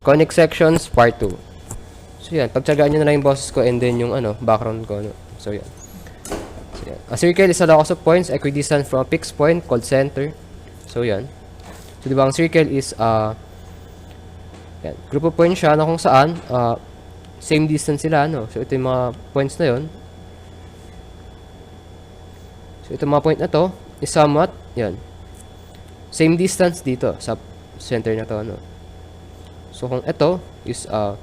Conic sections, part 2. So yan, pagtsagaan nyo na lang yung boses ko and then yung background ko. So yan. A circle is a locus of points equidistant from a fixed point called center. So yan. So diba ang circle is yan, group of points siya na kung saan same distance sila, So ito yung mga points na yon. So ito mga point na to is somewhat yan, same distance dito sa center na to, So kung ito is 5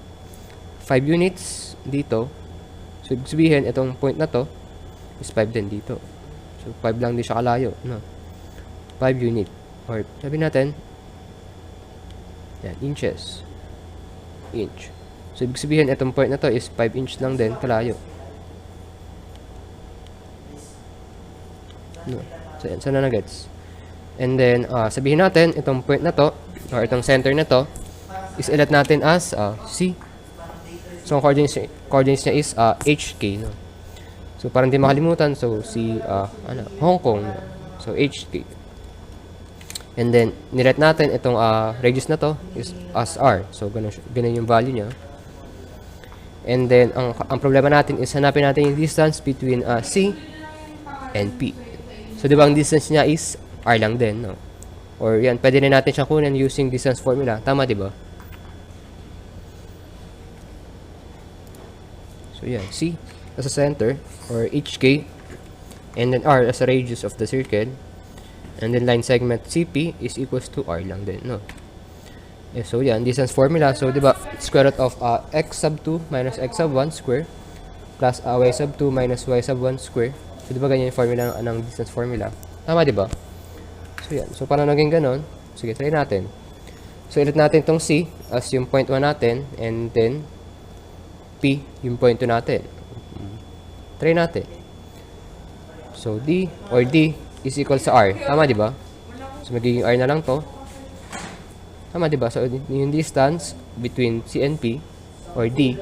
units dito, so ibig sabihin itong point na to is 5 din dito. So 5 lang din siya kalayo, 5 unit, or sabi natin yan, inches, inch. So ibig sabihin itong point na to is 5 inch lang din kalayo, So yan, sana na gets. And then sabihin natin itong point na to or itong center na to is ilat natin as C. So ang coordinates niya is HK, So para hindi makalimutan, so si Hong Kong, so HK. And then nilet natin itong radius na to is as R. So ganun yung value niya. And then ang problema natin is hanapin natin yung distance between C and P. So di ba ang distance niya is R lang din, Or yan, pwede na natin siya kunin using distance formula. Tama, di ba? So yan, C as a center or HK, and then R as a radius of the circle, and then line segment CP is equals to R lang din, So yan, distance formula. So di ba, square root of x sub 2 minus x sub 1 square plus y sub 2 minus y sub 1 square. So di ba ganyan yung formula ng distance formula? Tama, di ba? So yan. So paano naging ganon? Sige, try natin. So ilit natin tong C as yung point 1 natin, and then P yung point 2 natin. Try natin. So D or D is equal sa R. Tama, di ba? So magiging R na lang to. Tama, di ba? So yung distance between C and P or D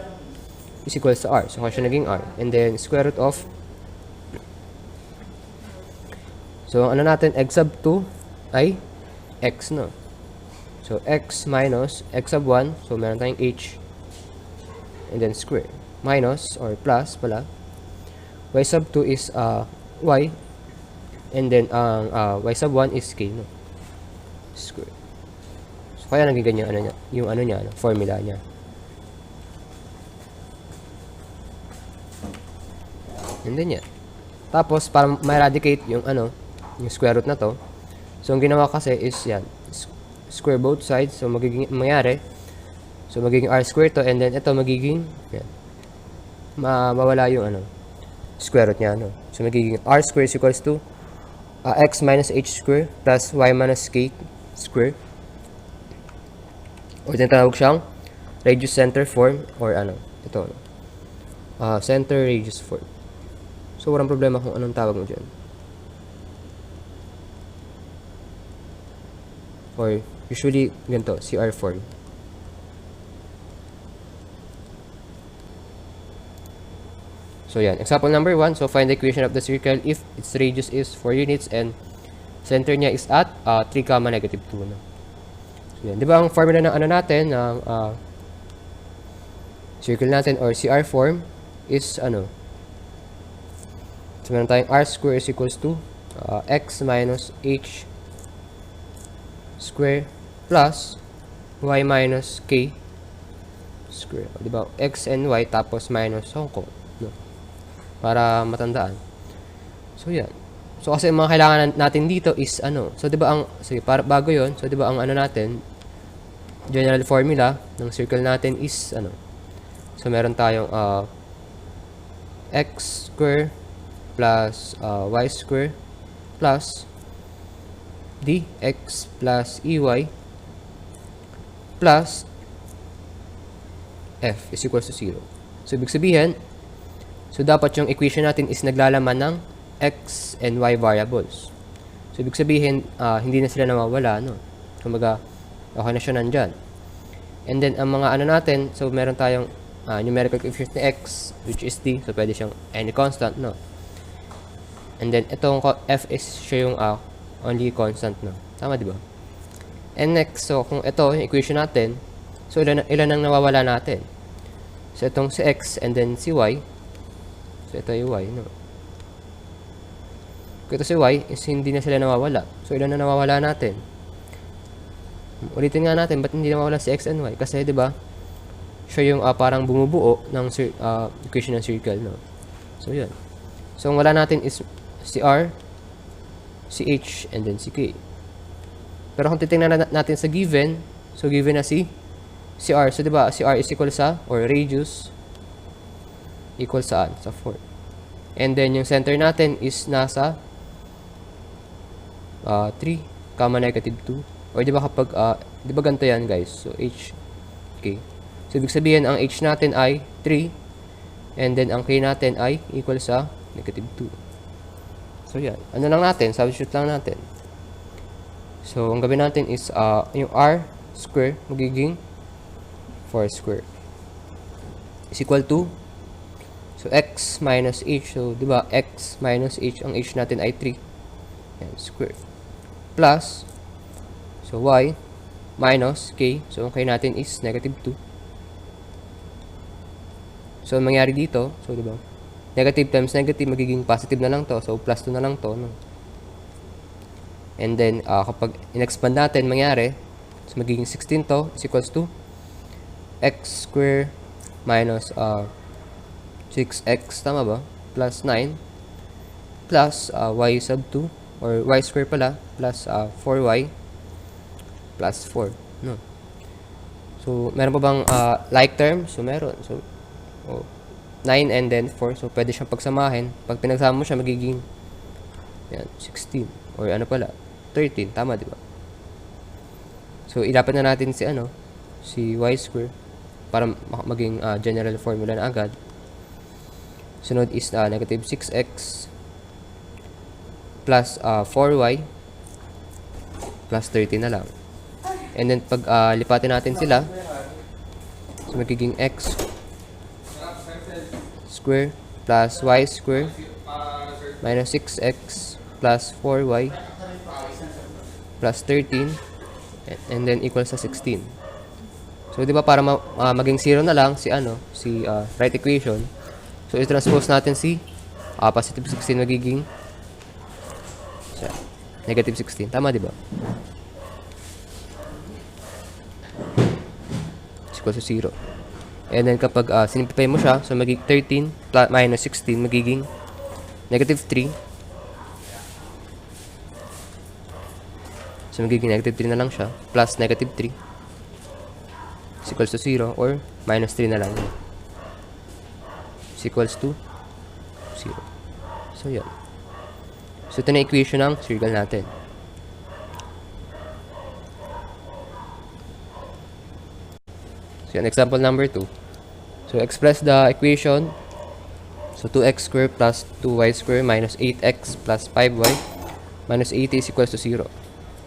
is equal sa R. So kaya siya naging R. And then square root of, so ano natin, x sub 2 ay x, So x minus x sub 1, so meron tayong h, and then square, minus or plus pala, y sub 2 is y, and then ang y sub 1 is k, square. So kaya naging ganyan yung formula niya. And then yan. Tapos para ma-eradicate yung yung square root na to, so ang ginawa kasi is yan, square both sides. So magiging so magiging r square to, and then ito magiging yan, mawala yung square root niya, So magiging r square is equals to x minus h square plus y minus k square, or tinatawag siyang radius center form, or ito center radius form. So walang problema kung anong tawag mo dyan, or usually ganito, CR form. So yan, example number 1. So find the equation of the circle if its radius is 4 units and center niya is at 3, -2, So yan, di ba ang formula ng natin, ng circle natin or CR form is so meron tayong r square is equals to x minus h square plus y minus k square. Di ba? X and y tapos minus Hong Kong, para matandaan. So yan. So kasi ang mga kailangan natin dito is So di ba sige, para bago 'yon. So di ba ang natin, general formula ng circle natin is So meron tayong x square plus y square plus dx plus ey plus f is equals to 0. So ibig sabihin, so dapat yung equation natin is naglalaman ng x and y variables. So ibig sabihin, hindi na sila nawawala, Kumbaga, okay na siya nandyan. And then ang mga natin, so meron tayong numerical coefficient ni x, which is d, so pwede siyang any constant, And then itong f is siya yung only constant, Tama, di ba? And next, so kung ito yung equation natin, So, ilan ang nawawala natin? So, itong si X and then si Y. So, ito yung Y, no? Kung ito si Y, is hindi na sila nawawala. So, ilan na nawawala natin? Ulitin nga natin, ba't hindi nawawala si X and Y? Kasi, di ba, siya yung parang bumubuo ng equation ng circle, no? So, yun. So, ang wala natin is si R, si H, and then si K. Pero kung titingnan natin sa given, so given na si R. So, diba, si R is equal sa, or radius, equal saan? Sa 4. And then, yung center natin is nasa 3, comma negative 2. Or diba kapag, diba ganito yan, guys? So, H, K. So, ibig sabihin, ang H natin ay 3, and then, ang K natin ay equal sa negative 2. So, yan. Ano lang natin? Substitute lang natin. So, ang gawin natin is, yung R square, magiging 4 square is equal to, so X minus H, so diba X minus H, ang H natin ay 3, yan, square, plus, so Y minus K, so ang K natin is negative 2. So ang mangyari dito, so diba negative times negative, magiging positive na lang to, so plus 2 na lang to, no? And then kapag in-expand natin, mangyari, so magiging 16 to is equals to X square minus 6X, tama ba? Plus 9 plus Y sub 2, or Y square pala, plus 4Y plus 4, no? So, meron pa bang like term? So, meron. So, 9 and then 4. So, pwede siyang pagsamahin. Pag pinagsama mo siya, magiging yan, 16. Or ano pala? 13. Tama, di ba? So, ilapat na natin si si Y square para maging general formula na agad. Sunod is negative 6X plus 4Y plus 13 na lang. And then, pag lipatin natin sila, so magiging X square plus Y square minus 6X plus 4Y plus 13 and then equal sa 16. So, di ba, para maging 0 na lang si right equation. So, i-transpose natin si positive 16 magiging negative 16. Tama, di ba? Is equal to 0. And then, kapag sinimplify mo siya, so magiging 13 minus 16 magiging negative 3. So, magiging negative 3 na lang siya. Plus negative 3. Is equals to 0 or minus 3 na lang. Is equals to 0. So, yan. So, ito na equation ng circle natin. So, yan. Example number 2. So, express the equation. So, 2x squared plus 2y squared minus 8x plus 5y minus 80 is equals to 0.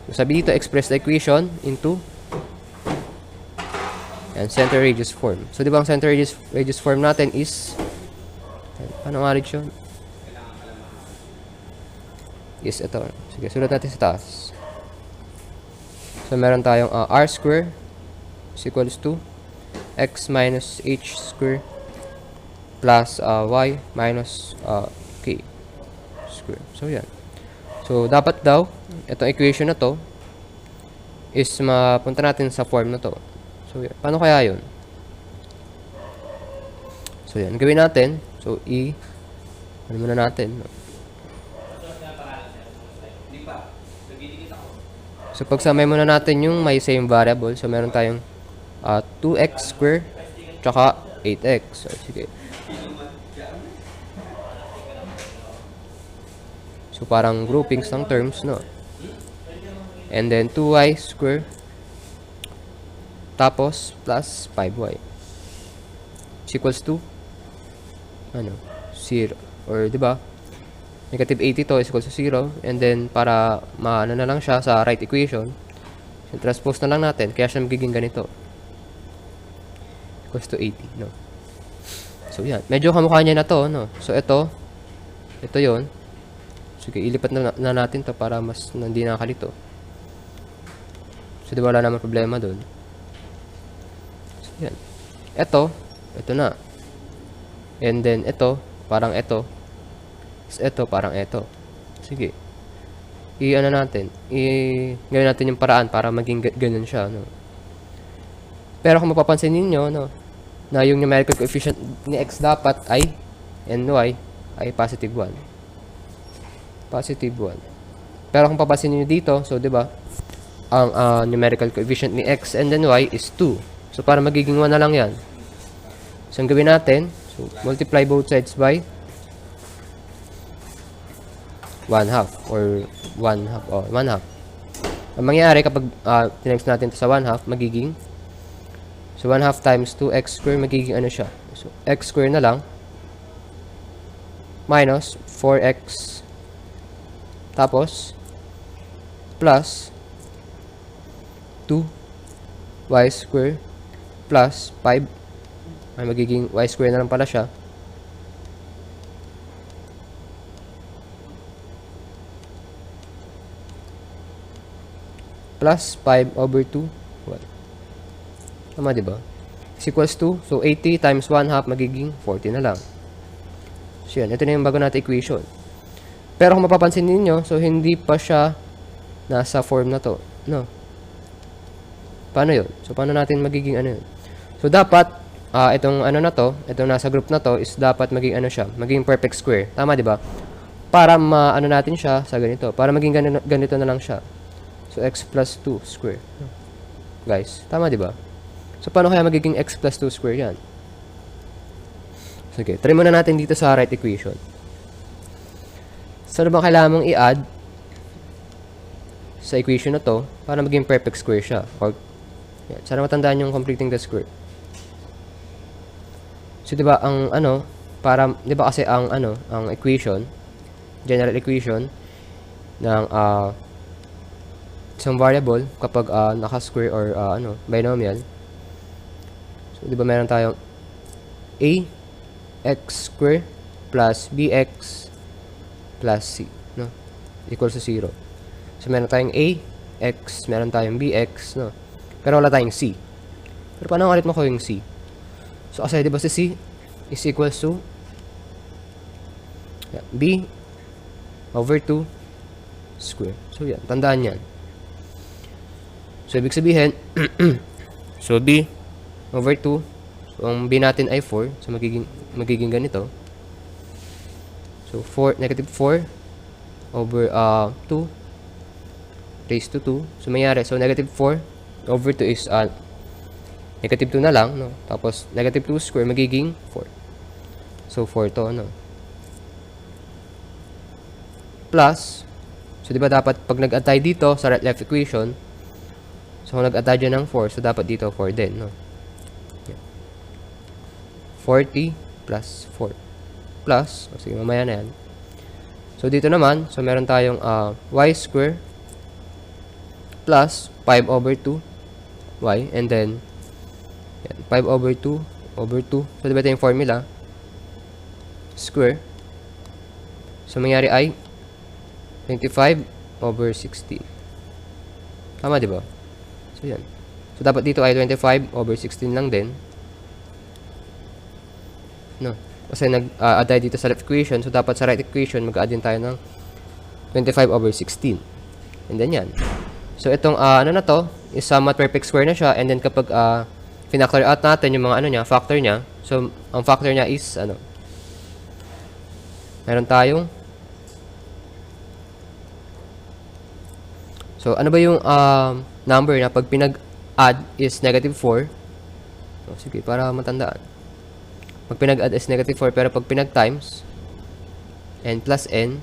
So, sabi dito, express the equation into and center radius form. So, di ba ang center radius form natin is, paano nga rin yun? Is ito. Sige, sulat natin sa taas. So, meron tayong r square is equals to x minus h square plus y minus k square. So, yan. So, dapat daw, itong equation na to is mapunta natin sa form na to. So, yan. Paano kaya yun? So, yan. Gawin natin. So, ano muna natin? So, pagsamay muna natin yung may same variable. So, meron tayong 2x square tsaka 8x. So, sige. So, parang groupings ng terms, no? And then, 2y square tapos, plus 5y. Is equals to 0. Or, di ba? Negative 80 to is equals to 0. And then, para maano na lang siya sa right equation, so, transpose na lang natin. Kaya siya magiging ganito. Equals to 80, no? So, yan. Medyo kamukha niya na to, no? So, ito yon. Sige, ilipat na natin to para mas hindi nakakalito. So, di ba wala naman problema doon. Yan. Ito na. And then, ito, parang ito. Ito, parang ito. Sige. I-ano natin. Gawin natin yung paraan para maging ganun siya, no? Pero kung mapapansin ninyo, no, na yung numerical coefficient ni x dapat ay and y ay positive 1. Positive 1. Pero kung papansin niyo dito, so 'di ba? Ang numerical coefficient ni x and then y is 2. So para magiging 1 na lang 'yan. So ang gawin natin, so multiply both sides by 1/2 or 1/2 or 1/2. Ang mangyayari kapag times natin ito sa 1/2, magiging so 1/2 times 2x square magiging ano siya? So x square na lang minus 4x tapos plus 2y square plus 5 ay magiging y square na lang pala siya plus 5 over 2 what? Tama diba? Is equals to, so 80 times 1/2 magiging 40 na lang. So yan, ito na yung bago natin equation. Pero kung mapapansin niyo, so hindi pa siya nasa form na to. No. Paano yun? So paano natin magiging ano yun? So dapat, itong ano na to, itong nasa group na to, is dapat maging ano siya, maging perfect square. Tama diba? Para maano natin siya sa ganito. Para maging ganito na lang siya. So x plus 2 square. Guys, tama diba? So paano kaya magiging x plus 2 square yan? Sige, try muna natin dito sa right equation. So ano bang kailangan mong i-add sa equation na to para maging perfect square siya? Or, yan, sana matandaan yung completing the square. So diba ang ano, para, diba kasi ang ano, ang equation, general equation ng isang variable kapag naka-square or ano, binomial. So, di ba meron tayong a x square plus bx plus c, no? Equals to 0. So, meron tayong a, x, meron tayong bx, no? Pero wala tayong c. Pero paano ulit mo ko yung c? So, kasi di ba si c is equals to b over 2 square. So, yan. Tandaan yan. So, ibig sabihin, so, b over 2. So, ang b natin ay 4. So, magiging ganito. So, negative 4 over 2 raised to 2. So, mayari. So, negative 4 over 2 is negative 2 na lang, no? Tapos, negative 2 square magiging 4. So, 4 to, no? Plus, so, di ba dapat pag nag-add tayo dito sa right-left equation, so, kung nag-add tayo ng 4, so, dapat dito 4 din, no? 40 plus 4 plus, sige, mamaya na yan. So, dito naman, so, meron tayong y square plus 5 over 2 y, and then, yan, 5 over 2 over 2. So, diba ito yung formula? Square. So, mangyari ay 25 over 16. Tama, diba? So, yan. So, dapat dito ay 25 over 16 lang din. No. Kasi nag-add tayo dito sa left equation. So, dapat sa right equation, mag-add din tayo ng 25 over 16. And then, yan. So, itong, ano na to, is somewhat perfect square na siya. And then, kapag, pinactor out natin yung mga, ano niya, factor niya. So, ang factor niya is, ano, meron tayong, so, ano ba yung, number na pag pinag-add is negative 4. So, sige, para matandaan. Pag pinag-add is negative 4, pero pag pinag-times, n plus n,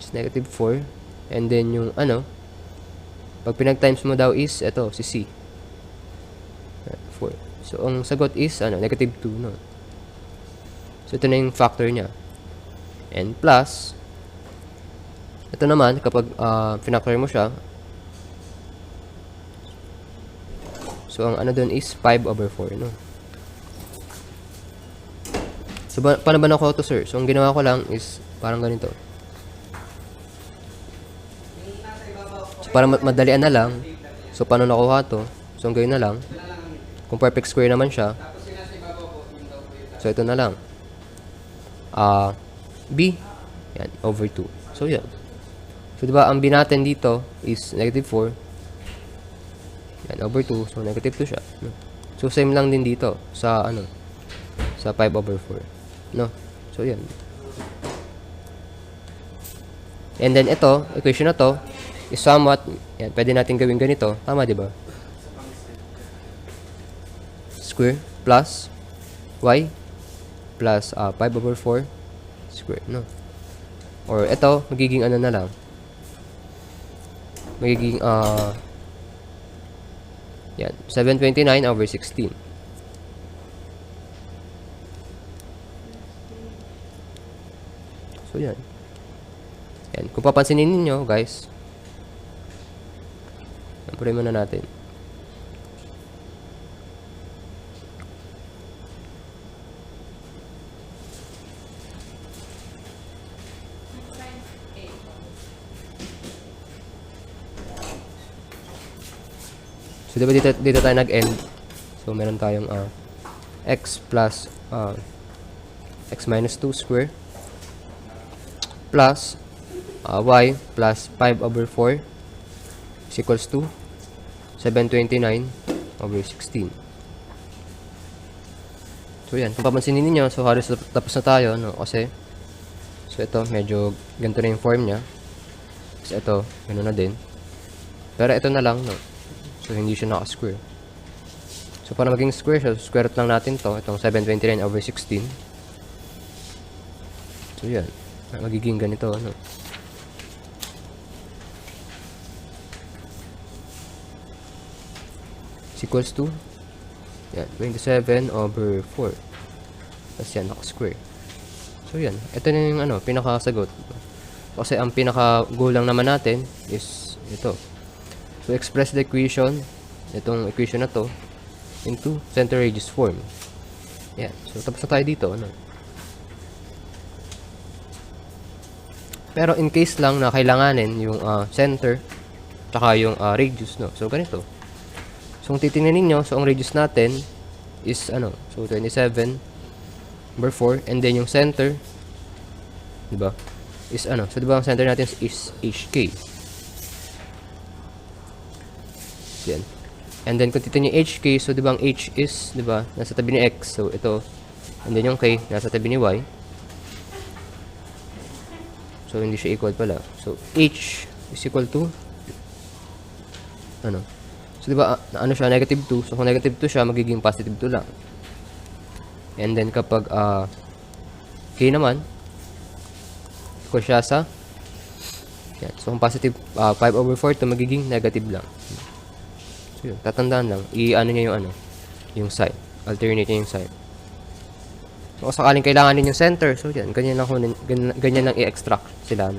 is negative 4. And then yung ano, pag pinag-times mo daw is, ito, si c. 4. So, ang sagot is, ano, negative 2, no? So, ito na yung factor niya. n plus, ito naman, kapag pinactor mo siya, so, ang ano dun is 5 over 4, no? So, paano ba nakuha to, sir? So, ang ginawa ko lang is parang ganito. So, para madalian na lang, so paano nakuha to? So, ang gawin na lang, kung perfect square naman siya, so ito na lang. B, yan, over 2. So, yan. So, diba, ang B natin dito is negative 4. Yan, over 2. So, negative 2 siya. No? So, same lang din dito sa, sa 5 over 4. No? So, yan. And then, ito, equation na to, is somewhat, yan, pwede natin gawin ganito. Tama, diba? Square plus y plus 5 over 4 square, no? Or ito, magiging ano na lang. Magiging, yan, 729 over 16. So, yan. Yan, kung papansinin ninyo, guys, pray muna natin. So, diba dito tayo nag-end? So, meron tayong x plus x minus 2 square plus y plus 5 over 4 is equals to 729 over 16. So, yan. Kung papansinin niyo, so halos tapos na tayo, no? Kasi, so ito, medyo ganito na yung form niya. Kasi ito, gano'n na din. Pero ito na lang, no? So, hindi siya naka-square. So, para maging square siya, square root lang natin to. Itong 729 over 16. So, yan. Magiging ganito, ano. Is equals to, yan, 27 over 4. Tapos yan, naka-square. So, yan. Ito na yung, pinakasagot. Kasi ang pinaka-goal lang naman natin is ito. So, express the equation, itong equation na to, into center radius form. Yan. So, tapos na tayo dito, ano. Pero, in case lang na kailanganin yung center, tsaka yung radius, no. So, ganito. So, kung titingnan ninyo, so, ang radius natin is, so, 27 over 4, and then yung center, diba, is, so, diba, ang center natin is HK. Yan. And then, kung titignan yung HK, so, diba, ang H is, diba, nasa tabi ni X. So, ito. And then, yung K, nasa tabi ni Y. So, hindi siya equal pala. So, H is equal to, So, diba, siya, negative 2. So, kung negative 2 siya, magiging positive 2 lang. And then, kapag, K naman, equal siya sa, yan. So, kung positive 5 over 4, ito magiging negative lang. So, yun, tatandaan lang. Niya yung yung sign. Alternate niya yung sign. So, kung sakaling kailangan din yung center, so, yan, ganyan lang i-extract sila,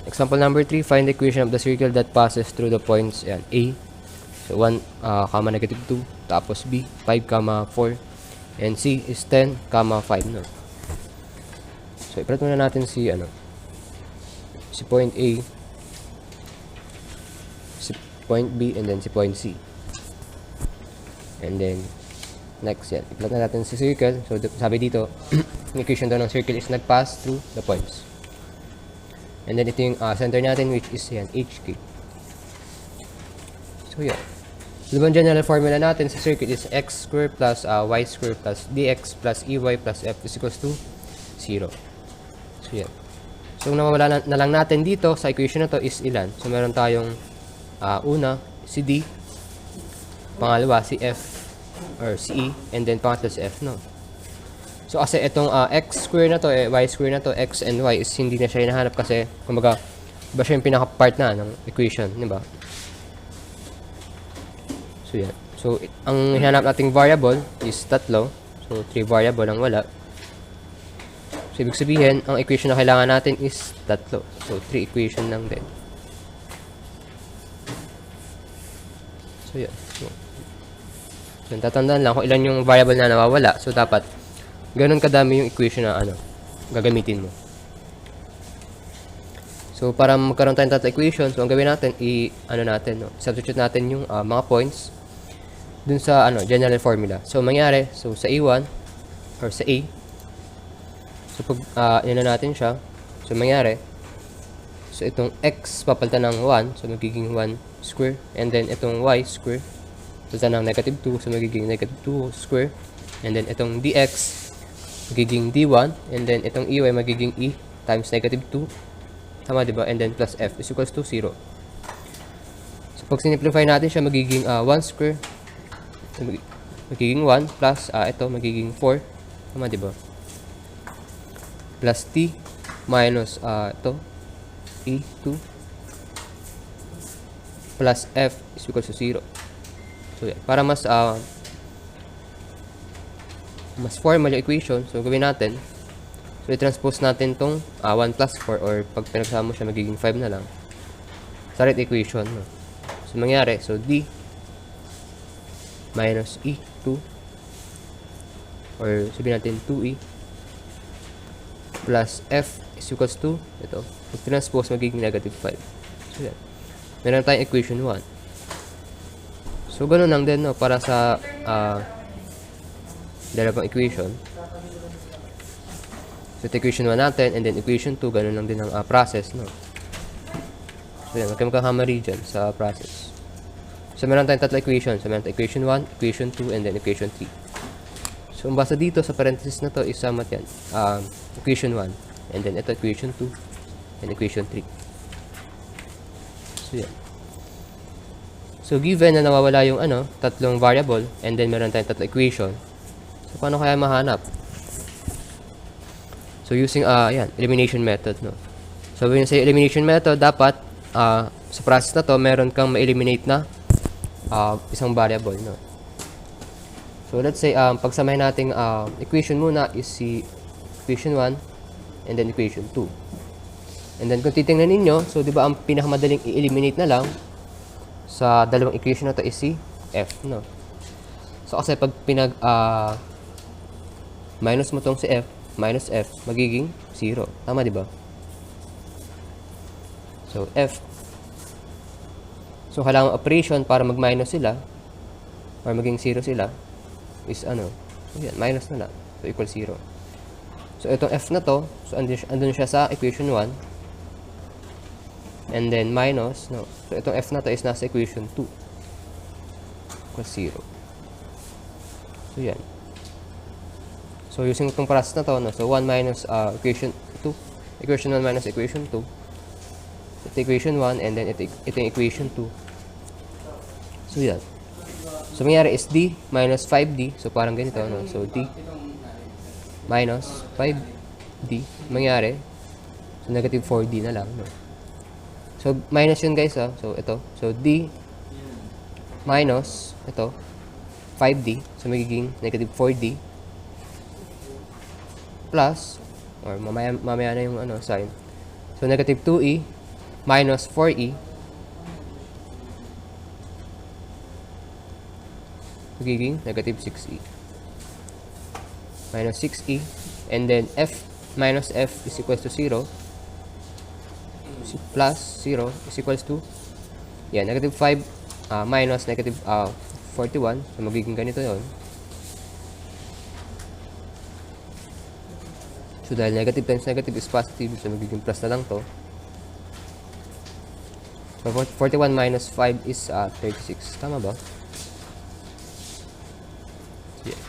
Example number 3, find the equation of the circle that passes through the points, yan, A. So, 1, negative 2. Tapos B, 5, 4. And C is 10, 5, no? So, ipalit muna natin si, si point A, si point B, and then si point C. And then, next, yan. Ipalit na natin si circle. So, sabi dito, yung equation daw ng circle is nag-pass through the points. And then, ito yung center natin, which is, yan, HK. So, yan. So, diba, general formula natin sa circle is x square plus y square plus dx plus ey plus f is equals to 0. So, yan. So, nawawala na lang natin dito sa equation na to is ilan? So, meron tayong una, si D. Pangalawa, si F or si E. And then, pangatlo si F, no? So, kasi itong x square na to, y square na to, x and y is hindi na siya hinahanap kasi, kumbaga, iba siya yung pinaka-part na ng equation, di ba? So, yan. So, ang hinahanap nating variable is tatlo. So, 3 variable ang wala. So, ibig sabihin, ang equation na kailangan natin is tatlo. So, 3 equation lang din. So, yan. So, tatandaan lang kung ilan yung variable na nawawala. So, dapat ganun kadami yung equation na gagamitin mo. So, para magkaroon tayong tatlo equation, so ang gawin natin, substitute natin yung mga points dun sa general formula. So, mangyari, so sa A1 or sa A, so pag natin siya, so mangyari, so itong x papalitan ng 1, so magiging 1 square, and then itong y square, papalitan ng negative 2, so magiging negative 2 square, and then itong dx magiging d1, and then itong ey magiging e times negative 2. Tama, diba? And then plus f is equals to 0. So, pag sinimplify natin siya, magiging 1 square. So, magiging 1 plus, ito, magiging 4. Tama, diba? Plus t minus, ito, e2 plus f is equals to 0. So, yeah. Para mas formal yung equation, so, gawin natin. So, i-transpose natin tong 1 plus 4, or pag pinagsama mo siya, magiging 5 na lang. Sa right equation, no? So, mangyari, so d minus e2, or sabihin natin 2e, plus f is equals to, ito, pag transpose, magiging negative 5. So, yan. Meron tayong equation 1. So, ganun lang din, no? Para sa dalawang equation. So, equation 1 natin, and then equation 2, ganun lang din ang process, no? So, yan, magkakamali dyan sa process. So, meron tayong tatlo equation. So, meron tayong equation 1, equation 2, and then equation 3. So, ang basa dito sa parenthesis na to is yan. Equation 1, and then ito equation 2, and equation 3. So, yan. So, given na nawawala yung tatlong variable, and then meron tayong tatlo equation. So, paano kaya mahanap? So, using, elimination method, no? So, when you say elimination method, dapat, sa process na to, meron kang ma-eliminate na isang variable, no? So, let's say, pagsamahin nating equation muna is si equation 1 and then equation 2. And then, kung titingnan ninyo, so, di ba, ang pinakamadaling i-eliminate na lang sa dalawang equation na to is si f, no? So, kasi pag minus mo tong si f, minus f, magiging 0. Tama, di ba? So, f. So, kailangan operation para mag-minus sila, or maging 0 sila, is So, yan, minus na lang. So, equal 0. So, itong f na to, so, andun siya sa equation 1. And then, minus, no. So, itong f na to is nasa equation 2. Equal 0. So, yan. So, using itong process na to, no? So, 1 minus equation 2. Equation 1 minus equation 2. Ito equation 1, and then ito yung equation 2. So, yan. So, mangyari is d minus 5d. So, parang ganito, no? So, d minus 5d. Mangyari, so, negative 4d na lang, no? So, minus yun, guys, ha? So, ito. So, d minus, ito, 5d. So, magiging negative 4d. Plus, or mamaya na yung sign. So, negative 2e minus 4e magiging negative 6e minus 6e, and then f minus f is equals to 0 plus 0 is equals to negative 5 minus negative 41. So, magiging ganito yun. So, dahil negative times negative is positive, so magiging plus na lang to. So, 41 minus 5 is 36. Tama ba? So, yeah.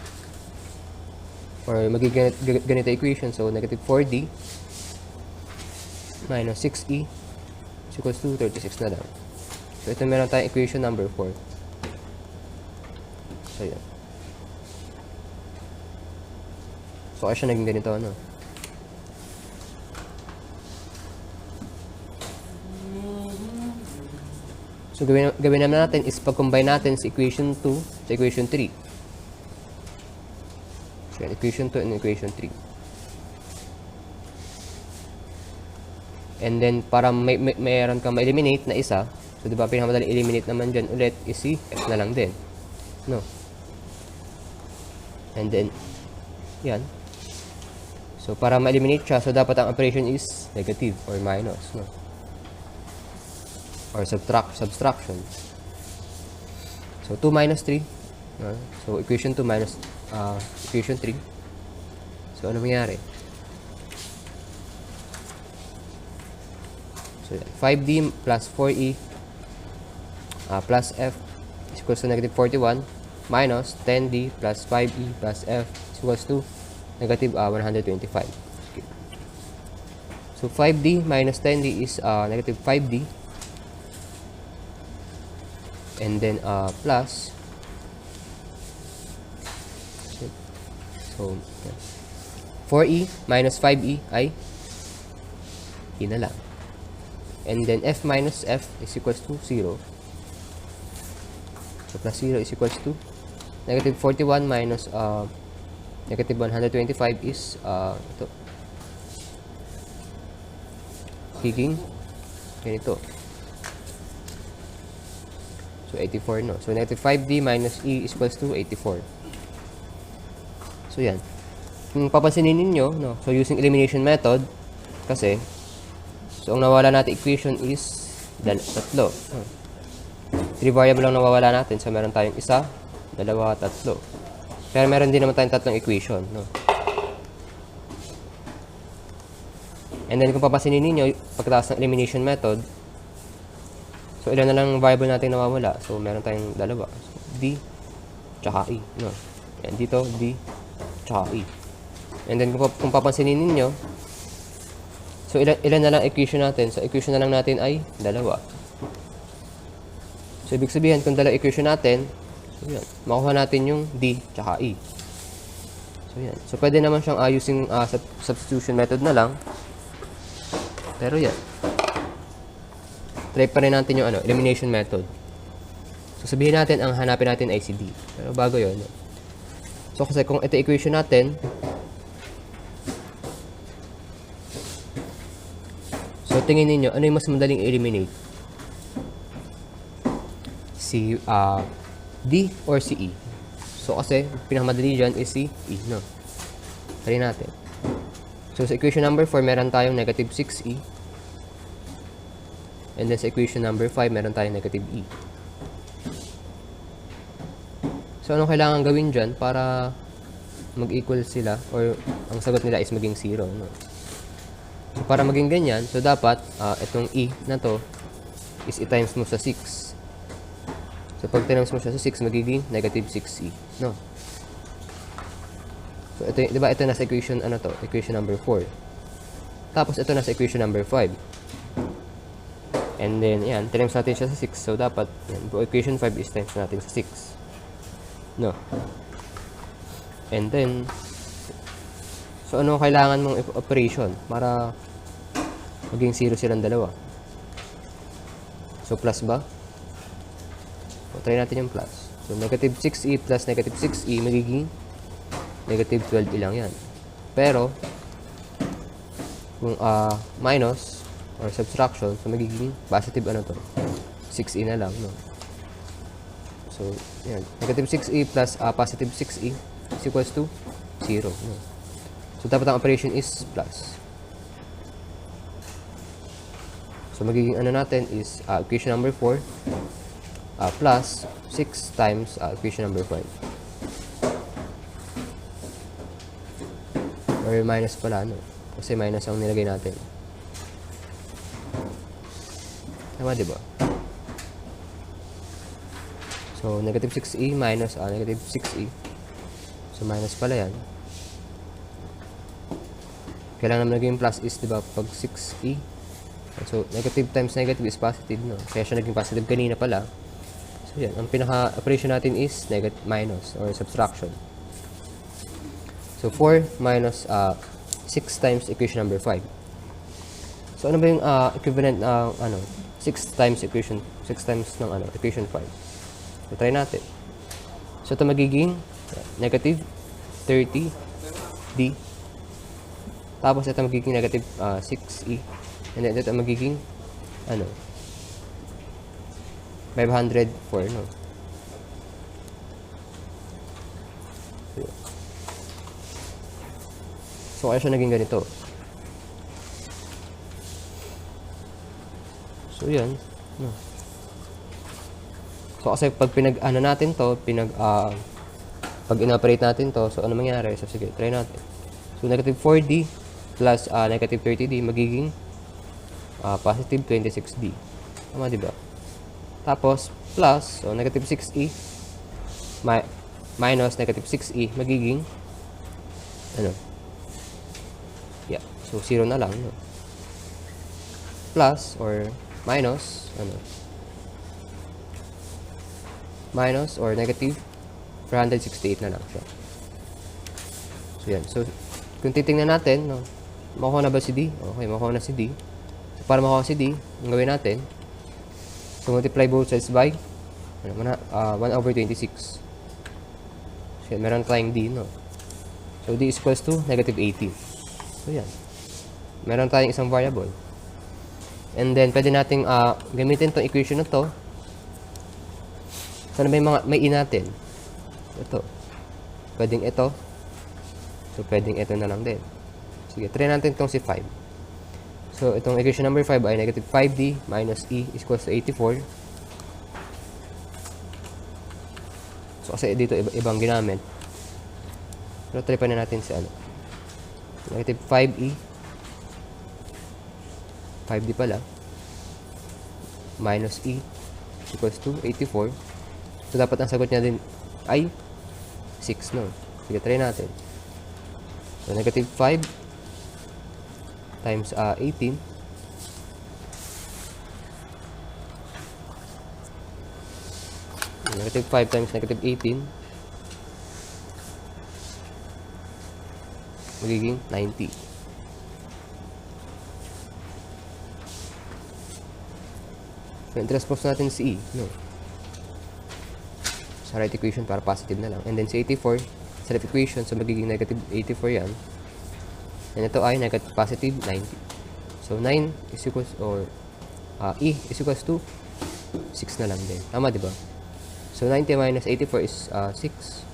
Or magiging ganito equation. So, negative 4d minus 6e is equals to 36 na lang. So, ito meron tayong equation number 4. So, yeah. So, kaya siya naging ganito, ano? So, gawin naman natin is pag-combine natin sa equation 2 sa equation 3. So, equation 2 and equation 3. And then, para mayroon kang ma-eliminate na isa, so, di ba, pinakamadaling eliminate naman dyan ulit is si f na lang din. No? And then, yan. So, para ma-eliminate siya, so, dapat ang operation is negative or minus. No? or subtraction. So 2 minus 3. So equation 2 minus equation 3. So ano mangyari? So 5d plus 4e plus f is equals to negative 41 minus 10d plus 5e plus f is equals to negative 125. Okay. So 5d minus 10d is negative 5d, and then plus, so 4e minus 5e ay e na lang, and then f minus f is equals to 0. So plus 0 is equals to negative 41 minus negative 125 is ito, higing ganito. So 84, no? So negative 5d minus e is equals to 84. So yan. Kung papansinin ninyo, no? So using elimination method, kasi, so ang nawala natin equation is tatlo. 3 variable lang nawawala natin. So meron tayong isa, dalawa, tatlo. Pero meron din naman tayong tatlong equation, no? And then kung papansinin ninyo, pagkatapos ng elimination method, so ilan na lang variable natin nawawala. So meron tayong dalawa. So, d, tsaka e, no? Yan, dito, d, tsaka e. And then kung papansinin ninyo, so ilan na lang equation natin? So equation na lang natin ay dalawa. So ibig sabihin, kung dalawa equation natin, so yan, makuha natin yung d, tsaka e. So yan. So pwede naman siyang using substitution method na lang. Pero yan. Try pa rin natin yung elimination method. So sabihin natin, ang hanapin natin ay si d. Pero bago yun. So kasi kung ito equation natin, so tingin niyo ano yung mas madaling eliminate? Si d or si e? So kasi pinakamadali dyan is si e, no? Try natin. So sa equation number 4, meron tayong negative 6e. And then sa equation number 5, meron tayong negative e. So anong kailangan gawin dyan para mag-equal sila, or ang sagot nila is maging 0, no? So para maging ganyan, so dapat itong e na to is i-times mo sa 6. So pag times mo siya sa 6, magiging negative 6e, no? So ito, di ba ito nasa equation equation number 4. Tapos ito nasa equation number 5. And then yan, times natin siya sa 6. So dapat yan, equation 5 is times natin sa 6. No. And then so ano kailangan mong operation para maging 0 silang dalawa? So plus ba? So try natin yung plus. So negative 6e plus negative 6e magiging negative 12e lang yan. Pero kung minus or subtraction, so magiging positive 6e na lang, no? So yan, negative 6e plus positive 6e is equals to 0, no? So dapat ang operation is plus. So magiging natin is equation number 4 plus 6 times equation number 5. Or minus pala, no? Kasi minus ang nilagay natin. Tama, diba? So, negative 6e minus negative 6e. So, minus pala yan. Kailangan naman naging plus is, diba, pag 6e. So, negative times negative is positive, no? Kaya siya naging positive kanina pala. So, yan. Ang pinaka-operation natin is minus or subtraction. So, 4 minus 6 times equation number 5. So, ano ba yung equivalent ng 6 times equation, 6 times ng equation 5? So, try natin. So, ito magiging negative 30d. Tapos, ito magiging negative 6e. And then, ito magiging 504, no? So, kaya siya naging ganito. So, yan. No. So, kasi pag pinag-ano natin to, pag in-operate natin to, so ano mangyari? So, sige, try natin. So, negative 4D plus negative 30D magiging positive 26D. Tama, di ba? Tapos, plus, so negative 6E minus negative 6E magiging ano? Yeah, so 0 na lang, no? Plus or minus, ano? Minus or negative 468 na lang siya. So, yan. So, kung titingnan natin, no, makuha na ba si D? Okay, makuha na si D. So, para makuha si D, ang gawin natin, so, multiply both sides by 1/26. So, yan, meron tayong D, no? So, D is equals to negative 18. So, yan. Meron tayong isang variable. And then, pwede nating gamitin itong equation na to. Sana may i natin. Ito. Pwedeng ito. So, pwedeng ito na lang din. Sige, try natin itong si 5. So, itong equation number 5 ay negative 5D minus E is equals to 84. So, kasi dito ibang ginamit. Pero try pa na natin si ano. Negative 5E. 5D pala. Minus E is equals to 84. So, dapat ang sagot niya din ay 6, no? Sige, try natin. So, negative 5 times 18. Negative 5 times negative 18 magiging 90. So, transpose natin si E, no? Sa right equation para positive na lang. And then si 84, sa left equation, so magiging negative 84 yan. And ito ay negative positive 90. So 9 is equals, or E is equals to 6 na lang din. Tama, di ba? So 90 minus 84 is 6.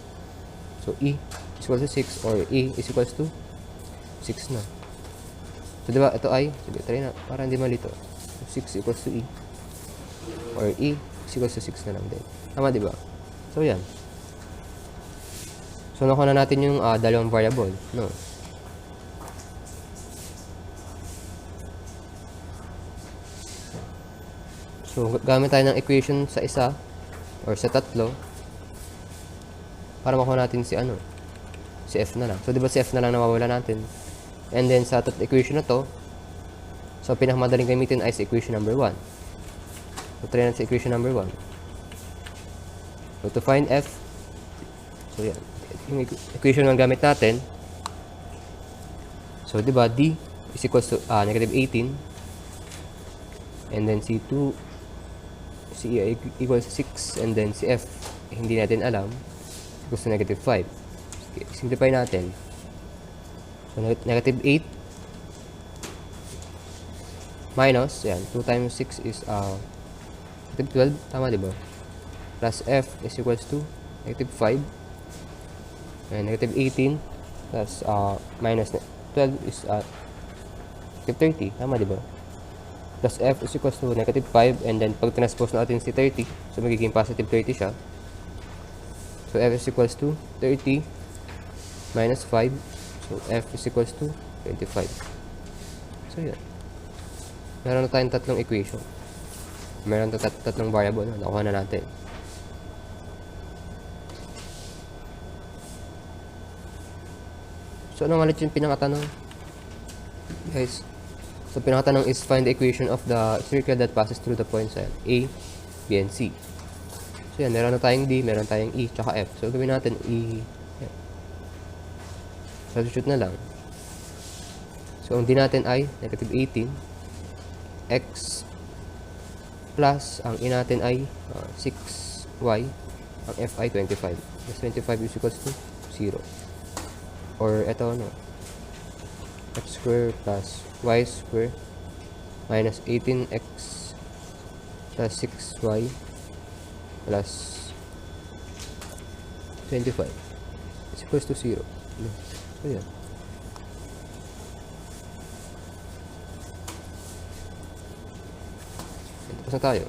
So E is equals to 6, or E is equals to 6 na. So di ba, ito ay, sige, try na, para hindi malito. So 6 equals to E, or E is equals to 6 na lang din. Tama, di ba? So, yan. So, nakuha na natin yung dalawang variable, no? So, gamit tayo ng equation sa isa or sa tatlo para makuha natin si ano? Si F na lang. So, di ba si F na lang nawawala natin? And then, sa equation na to, so, pinakamadaling gamitin ay sa equation number 1. So, try natin sa equation number 1. So, to find F, so yan, yung equation ng gamit natin, so, diba, D is equals to negative 18, and then C2, C equals to 6, and then si F, hindi natin alam, equals to negative 5. Okay, simplify natin. So, negative 8, minus, yan, 2 times 6 is negative 12, tama, diba? Plus F is equals to negative 5. And negative 18 plus minus 12 is negative 30. Tama, di ba? Plus F is equals to negative 5. And then, pag transpose natin si 30, so magiging positive 30 siya. So, F is equals to 30 minus 5. So, F is equals to 25. So, yun. Meron na tayong tatlong equation. Meron na tatlong variable. Nakuha na natin. So, ano nga ulit yung pinakatanong? Guys, so pinakatanong is find the equation of the circle that passes through the points A, B, and C. So, yan. Meron na tayong D, meron tayong E, tsaka F. So, gawin natin E. Yan. Substitute na lang. So, ang D natin ay negative 18. X plus, ang E natin ay 6Y. Ang F ay 25. Plus 25 is equals to 0. Or ito, no, x square plus y square minus 18x plus 6y plus 25 is equals to 0. So, yan. Tapos na tayo.